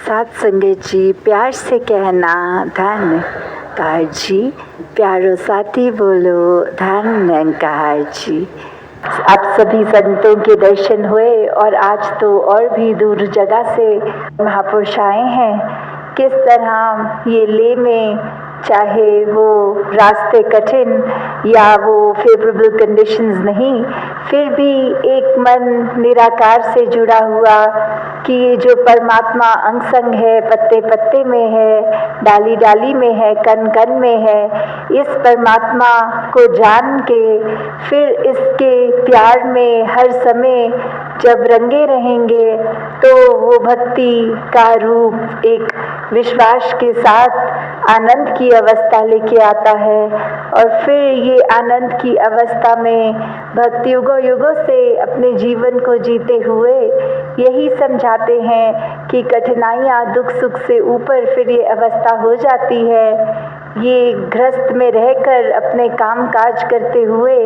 साथ संगत जी, प्यार से कहना धन्यकार जी। प्यारो साथी बोलो धन्यकार जी। आप सभी संतों के दर्शन हुए और आज तो और भी दूर जगह से महापुरुष आए हैं। किस तरह ये ले में, चाहे वो रास्ते कठिन या वो फेवरेबल कंडीशंस नहीं, फिर भी एक मन निराकार से जुड़ा हुआ कि ये जो परमात्मा अंग संग है, पत्ते पत्ते में है, डाली डाली में है, कण कण में है, इस परमात्मा को जान के फिर इसके प्यार में हर समय जब रंगे रहेंगे तो वो भक्ति का रूप एक विश्वास के साथ आनंद की अवस्था लेके आता है। और फिर ये आनंद की अवस्था में भक्त युगों युगों से अपने जीवन को जीते हुए यही समझाते हैं कि कठिनाइयाँ दुख सुख से ऊपर फिर ये अवस्था हो जाती है। ये गृहस्थ में रहकर अपने काम काज करते हुए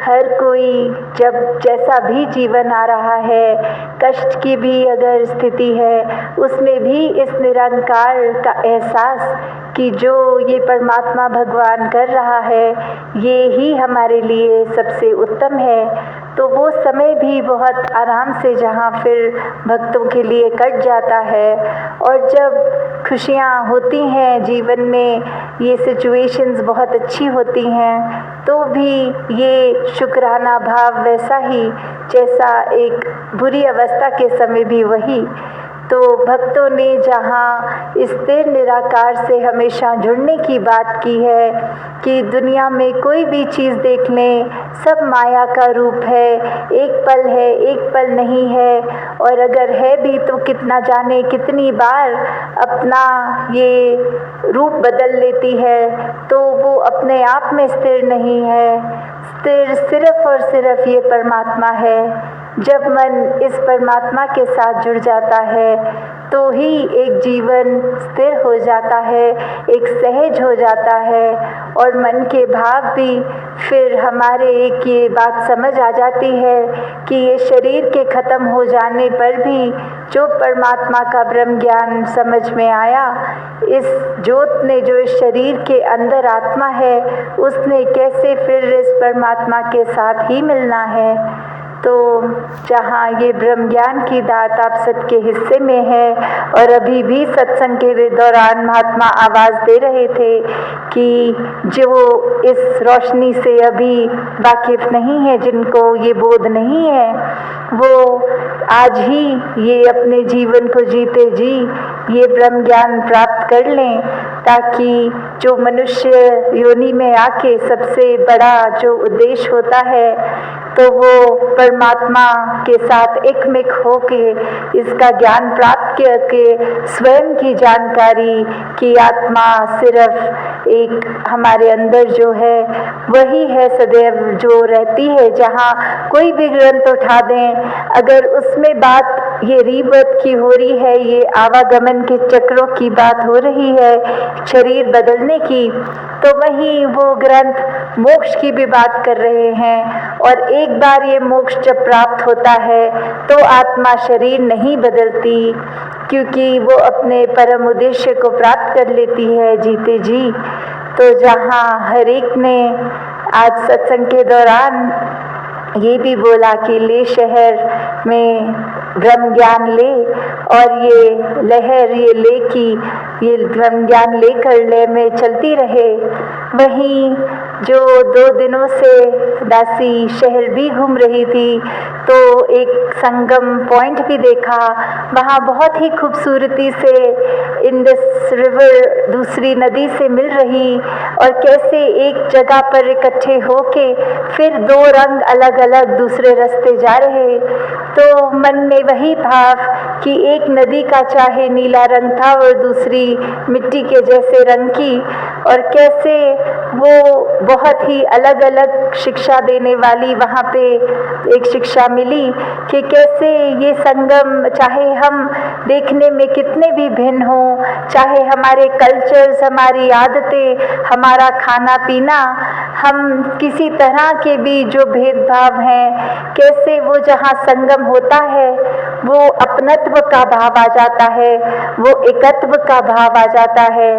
हर कोई जब जैसा भी जीवन आ रहा है, कष्ट की भी अगर स्थिति है, उसमें भी इस निरंकार का एहसास कि जो ये परमात्मा भगवान कर रहा है ये ही हमारे लिए सबसे उत्तम है, तो वो समय भी बहुत आराम से जहाँ फिर भक्तों के लिए कट जाता है। और जब खुशियाँ होती हैं जीवन में, ये सिचुएशंस बहुत अच्छी होती हैं, तो भी ये शुक्राना भाव वैसा ही जैसा एक बुरी अवस्था के समय भी वही। तो भक्तों ने जहाँ स्थिर निराकार से हमेशा जुड़ने की बात की है कि दुनिया में कोई भी चीज़ देख लें, सब माया का रूप है, एक पल है, एक पल नहीं है, और अगर है भी तो कितना जाने कितनी बार अपना ये रूप बदल लेती है, तो वो अपने आप में स्थिर नहीं है। स्थिर सिर्फ और सिर्फ ये परमात्मा है। जब मन इस परमात्मा के साथ जुड़ जाता है तो ही एक जीवन स्थिर हो जाता है, एक सहज हो जाता है, और मन के भाव भी फिर हमारे एक ये बात समझ आ जाती है कि ये शरीर के ख़त्म हो जाने पर भी जो परमात्मा का ब्रह्म ज्ञान समझ में आया, इस ज्योत ने जो इस शरीर के अंदर आत्मा है उसने कैसे फिर इस परमात्मा के साथ ही मिलना है। तो जहाँ ये ब्रह्म ज्ञान की दात आप सबके हिस्से में है, और अभी भी सत्संग के दौरान महात्मा आवाज़ दे रहे थे कि जो इस रोशनी से अभी वाकिफ नहीं है, जिनको ये बोध नहीं है, वो आज ही ये अपने जीवन को जीते जी ये ब्रह्म ज्ञान प्राप्त कर लें, ताकि जो मनुष्य योनि में आके सबसे बड़ा जो उद्देश्य होता है तो वो परमात्मा के साथ एकमिक होके इसका ज्ञान प्राप्त करके स्वयं की जानकारी कि आत्मा सिर्फ एक हमारे अंदर जो है वही है सदैव जो रहती है। जहाँ कोई भी ग्रंथ उठा दें, अगर उसमें बात ये रीबर्थ की हो रही है, ये आवागमन के चक्रों की बात हो रही है, शरीर बदलने की, तो वहीं वो ग्रंथ मोक्ष की भी बात कर रहे हैं। और एक बार ये मोक्ष जब प्राप्त होता है तो आत्मा शरीर नहीं बदलती, क्योंकि वो अपने परम उद्देश्य को प्राप्त कर लेती है जीते जी। तो जहाँ हर एक ने आज सत्संग के दौरान ये भी बोला कि ले शहर में ब्रह्म ज्ञान ले, और ये लहर ये ले की ये ब्रह्म ज्ञान लेकर ले में चलती रहे। वहीं जो 2 दिनों से दासी शहर भी घूम रही थी तो एक संगम पॉइंट भी देखा, वहाँ बहुत ही खूबसूरती से इंडस रिवर दूसरी नदी से मिल रही, और कैसे एक जगह पर इकट्ठे होके फिर 2 रंग अलग अलग दूसरे रास्ते जा रहे। तो मन में वही भाव कि एक नदी का चाहे नीला रंग था और दूसरी मिट्टी के जैसे रंग की, और कैसे वो बहुत ही अलग अलग शिक्षा देने वाली वहाँ पे एक शिक्षा मिली कि कैसे ये संगम, चाहे हम देखने में कितने भी भिन्न हों, चाहे हमारे कल्चर्स, हमारी आदतें, हमारा खाना पीना, हम किसी तरह के भी जो भेदभाव हैं, कैसे वो जहाँ संगम होता है वो अपनत्व का भाव आ जाता है, वो एकत्व का भाव आ जाता है।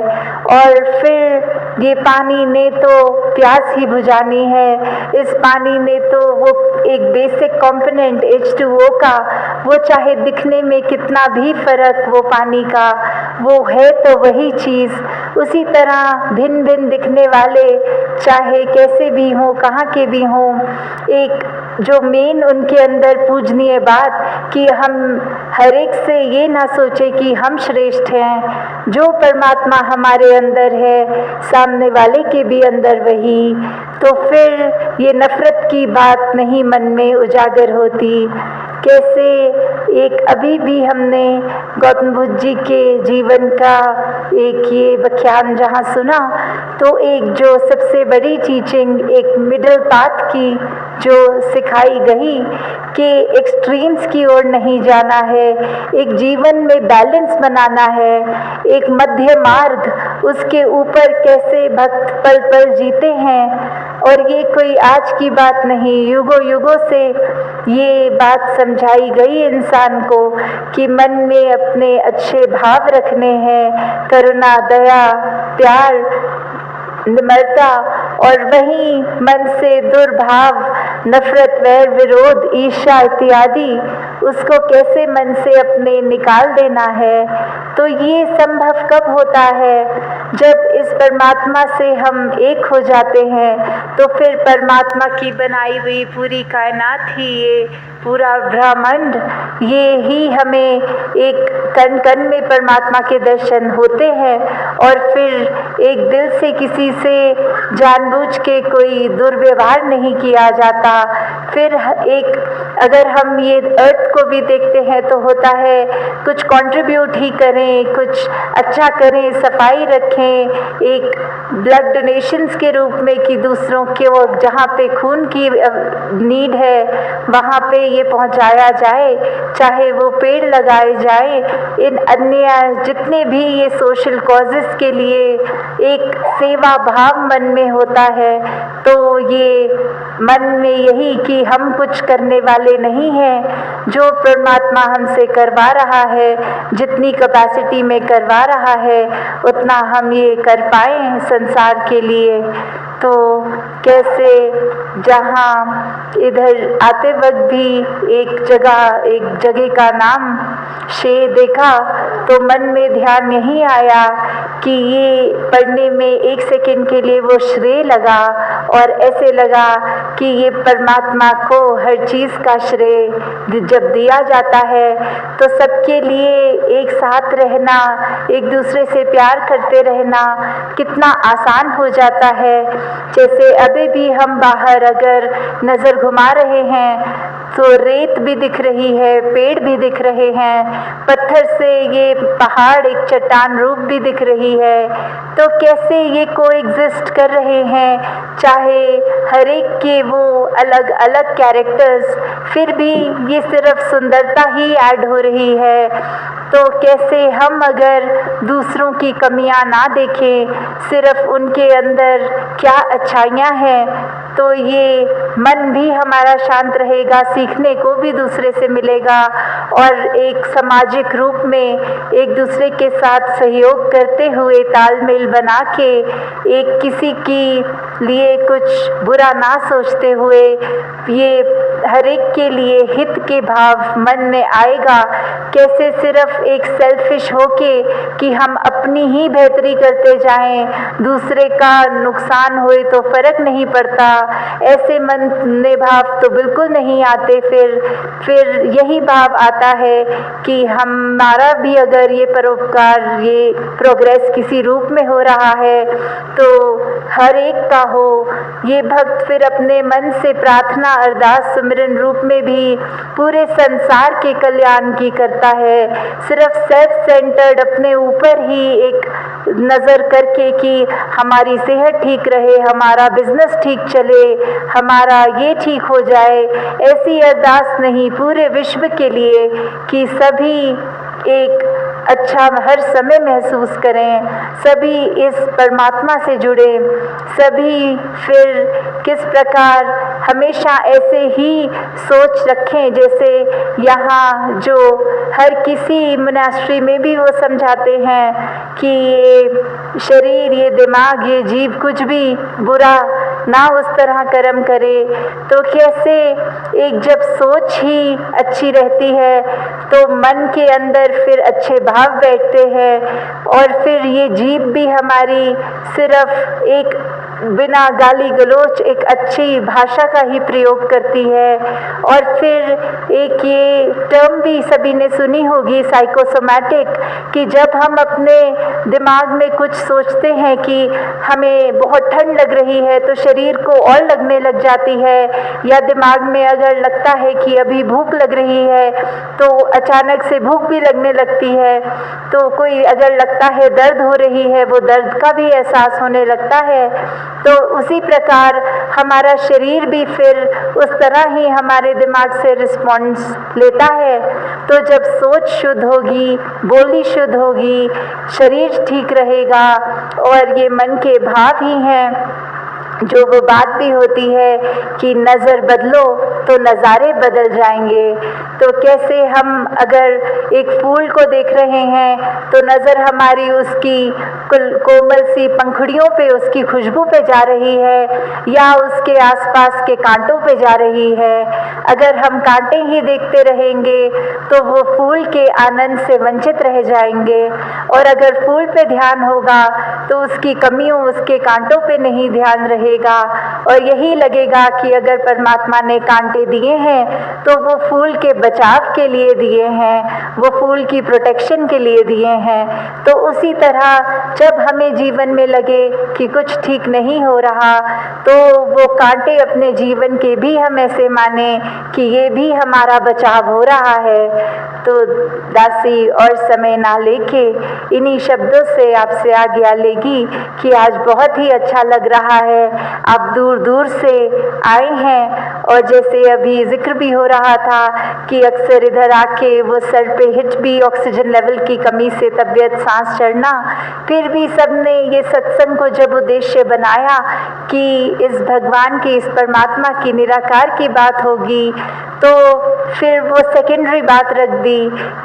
और फिर ये पानी ने तो प्यास ही बुझानी है, इस पानी ने तो वो एक बेसिक कंपोनेंट H2O का, वो चाहे दिखने में कितना भी फर्क वो पानी का, वो है तो वही चीज़। उसी तरह भिन्न भिन्न दिखने वाले चाहे कैसे भी हों, कहाँ के भी हों, एक जो मेन उनके अंदर पूजनीय बात कि हम हर एक से ये ना सोचे कि हम श्रेष्ठ हैं, जो परमात्मा हमारे अंदर है सामने वाले के भी अंदर वही, तो फिर ये नफरत की बात नहीं मन में उजागर होती। कैसे एक अभी भी हमने गौतम बुद्ध जी के जीवन का एक ये व्याख्यान जहाँ सुना, तो एक जो सबसे बड़ी टीचिंग एक मिडिल पाथ की जो सिखाई गई कि एक्सट्रीम्स की ओर नहीं जाना है, एक जीवन में बैलेंस बनाना है, एक मध्य मार्ग, उसके ऊपर कैसे भक्त पल पल जीते हैं। और ये कोई आज की बात नहीं, युगों युगों से ये बात समझाई गई इंसान को कि मन में अपने अच्छे भाव रखने हैं, करुणा, दया, प्यार, निर्मलता, और वहीं मन से दुर्भाव, नफरत, वैर, विरोध, ईर्ष्या इत्यादि उसको कैसे मन से अपने निकाल देना है। तो ये संभव कब होता है? जब इस परमात्मा से हम एक हो जाते हैं, तो फिर परमात्मा की बनाई हुई पूरी कायनात ही, ये पूरा ब्रह्मांड, ये ही हमें एक कण कण में परमात्मा के दर्शन होते हैं। और फिर एक दिल से किसी से जानबूझ के कोई दुर्व्यवहार नहीं किया जाता। फिर एक अगर हम ये अर्थ को भी देखते हैं तो होता है कुछ कंट्रीब्यूट ही करें, कुछ अच्छा करें, सफाई रखें, एक ब्लड डोनेशंस के रूप में कि दूसरों के वो जहाँ पे खून की नीड है वहाँ पे ये पहुँचाया जाए, चाहे वो पेड़ लगाए जाए, इन अन्य जितने भी ये सोशल कॉजेस के लिए एक सेवा भाव मन में होता है, तो ये मन में यही कि हम कुछ करने वाले नहीं हैं, जो परमात्मा हमसे करवा रहा है, जितनी कैपेसिटी में करवा रहा है उतना हम ये कर पाएँ संसार के लिए। तो कैसे जहाँ इधर आते वक्त भी एक जगह का नाम शे देखा, तो मन में ध्यान नहीं आया कि ये पढ़ने में एक सेकंड के लिए वो श्रेय लगा, और ऐसे लगा कि ये परमात्मा को हर चीज़ का श्रेय जब दिया जाता है तो सबके लिए एक साथ रहना, एक दूसरे से प्यार करते रहना कितना आसान हो जाता है। जैसे अभी भी हम बाहर अगर नज़र घुमा रहे हैं तो रेत भी दिख रही है, पेड़ भी दिख रहे हैं, पत्थर से ये पहाड़ एक चट्टान रूप भी दिख रही है, तो कैसे ये कोएग्जिस्ट कर रहे हैं, चाहे हर एक के वो अलग अलग कैरेक्टर्स, फिर भी ये सिर्फ सुंदरता ही ऐड हो रही है। तो कैसे हम अगर दूसरों की कमियां ना देखें, सिर्फ उनके अंदर क्या अच्छाइयाँ हैं, तो ये मन भी हमारा शांत रहेगा, सीखने को भी दूसरे से मिलेगा, और एक सामाजिक रूप में एक दूसरे के साथ सहयोग करते हुए तालमेल बना के एक किसी की लिए कुछ बुरा ना सोचते हुए ये हर एक के लिए हित के भाव मन में आएगा। कैसे सिर्फ एक सेल्फिश होके कि हम अपनी ही बेहतरी करते जाएं, दूसरे का नुकसान होए तो फर्क नहीं पड़ता, ऐसे मन में भाव तो बिल्कुल नहीं आते। फिर यही भाव आता है कि हमारा भी अगर ये परोपकार, ये प्रोग्रेस किसी रूप में हो रहा है तो हर एक का हो। ये भक्त फिर अपने मन से प्रार्थना, अरदास, सुमिरन रूप में भी पूरे संसार के कल्याण की करता है। सिर्फ सेल्फ सेंटर्ड अपने ऊपर ही एक नज़र करके कि हमारी सेहत ठीक रहे, हमारा बिजनेस ठीक चले, हमारा ये ठीक हो जाए, ऐसी अरदास नहीं, पूरे विश्व के लिए कि सभी एक अच्छा हर समय महसूस करें, सभी इस परमात्मा से जुड़े, सभी फिर किस प्रकार हमेशा ऐसे ही सोच रखें जैसे यहाँ जो हर किसी मोनास्ट्री में भी वो समझाते हैं कि ये शरीर, ये दिमाग, ये जीव कुछ भी बुरा ना उस तरह कर्म करे। तो कैसे एक जब सोच ही अच्छी रहती है तो मन के अंदर फिर अच्छे भाव बैठते हैं और फिर ये जीभ भी हमारी सिर्फ एक बिना गाली गलौज एक अच्छी भाषा का ही प्रयोग करती है। और फिर एक ये टर्म भी सभी ने सुनी होगी, साइकोसोमैटिक, कि जब हम अपने दिमाग में कुछ सोचते हैं कि हमें बहुत ठंड लग रही है तो शरीर को और लगने लग जाती है, या दिमाग में अगर लगता है कि अभी भूख लग रही है तो अचानक से भूख भी लगने लगती है। तो कोई अगर लगता है दर्द हो रही है, वो दर्द का भी एहसास होने लगता है। तो उसी प्रकार हमारा शरीर भी फिर उस तरह ही हमारे दिमाग से रिस्पॉन्स लेता है। तो जब सोच शुद्ध होगी, बोली शुद्ध होगी, शरीर ठीक रहेगा और ये मन के भाव ही हैं जो वो बात भी होती है कि नज़र बदलो तो नज़ारे बदल जाएंगे। तो कैसे हम अगर एक फूल को देख रहे हैं तो नज़र हमारी उसकी कोमल सी पंखुड़ियों पे, उसकी खुशबू पे जा रही है या उसके आसपास के कांटों पे जा रही है। अगर हम कांटे ही देखते रहेंगे तो वो फूल के आनंद से वंचित रह जाएंगे, और अगर फूल पे ध्यान होगा तो उसकी कमियों, उसके कांटों पे नहीं ध्यान रहेगा और यही लगेगा कि अगर परमात्मा ने कांटे दिए हैं तो वो फूल के बचाव के लिए दिए हैं, वो फूल की प्रोटेक्शन के लिए दिए हैं। तो उसी तरह जब हमें जीवन में लगे कि कुछ ठीक नहीं हो रहा तो वो कांटे अपने जीवन के भी हम ऐसे माने कि ये भी हमारा बचाव हो रहा है। तो दासी और समय ना लेके इन्हीं शब्दों से आपसे आज्ञा लेगी कि आज बहुत ही अच्छा लग रहा है, आप दूर दूर से आए हैं। और जैसे अभी जिक्र भी हो रहा था कि अक्सर इधर आके वो सर पे हिट भी ऑक्सीजन लेवल की कमी से तबीयत सांस चढ़ना, फिर भी सबने ये सत्संग को जब उद्देश्य बनाया कि इस भगवान की, इस परमात्मा की, निराकार की बात होगी, तो फिर वो सेकेंडरी बात रख दी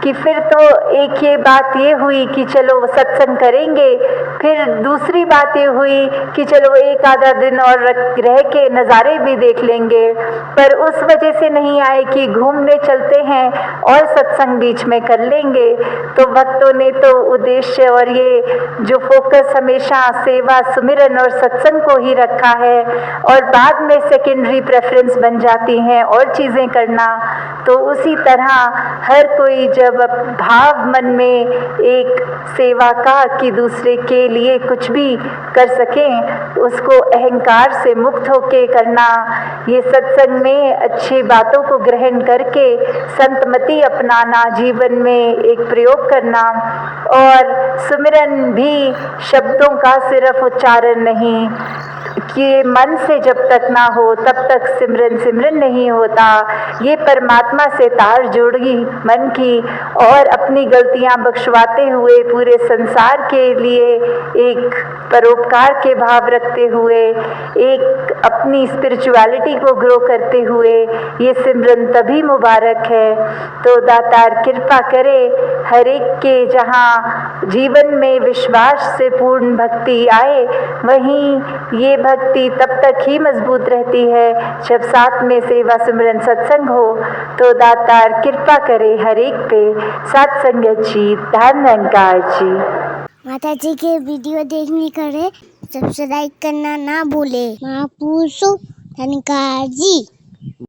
कि फिर तो एक ये बात ये हुई कि चलो सत्संग करेंगे, फिर दूसरी बात ये हुई कि चलो एक आधा दिन और रह के नज़ारे भी देख लेंगे। पर उस वजह से नहीं आए कि घूमने चलते हैं और सत्संग बीच में कर लेंगे। तो भक्तों ने तो उद्देश्य और ये जो फोकस हमेशा सेवा, सुमिरन और सत्संग को ही रखा है, और बाद में सेकेंडरी प्रेफरेंस बन जाती हैं और चीज़ें करना। तो उसी तरह हर कोई जब भाव मन में एक सेवा का कि दूसरे के लिए कुछ भी कर सकें, उसको अहंकार से मुक्त होके करना, ये सत्संग में अच्छी बातों को ग्रहण करके संतमति अपनाना, जीवन में एक प्रयोग करना। और सुमिरन भी शब्दों का सिर्फ उच्चारण नहीं, कि मन से जब तक ना हो तब तक सिमरन सिमरन नहीं होता। ये परमात्मा से तार जोड़गी मन की और अपनी गलतियां बख्शवाते हुए पूरे संसार के लिए एक परोपकार के भाव रखते हुए, एक अपनी स्पिरिचुअलिटी को ग्रो करते हुए ये सिमरन तभी मुबारक है। तो दातार कृपा करे हर एक के जहाँ जीवन में विश्वास से पूर्ण भक्ति आए, वहीं ये भक्ति तब तक ही मजबूत रहती है जब साथ में सेवा सिमरन सत्संग हो। तो दातार कृपा करे हर एक पे। सत्संग जी, धन्यवाद जी। माता जी के वीडियो देखने के लिए सब्सक्राइब करना ना भूले। महापुरुषों धन्यवाद जी।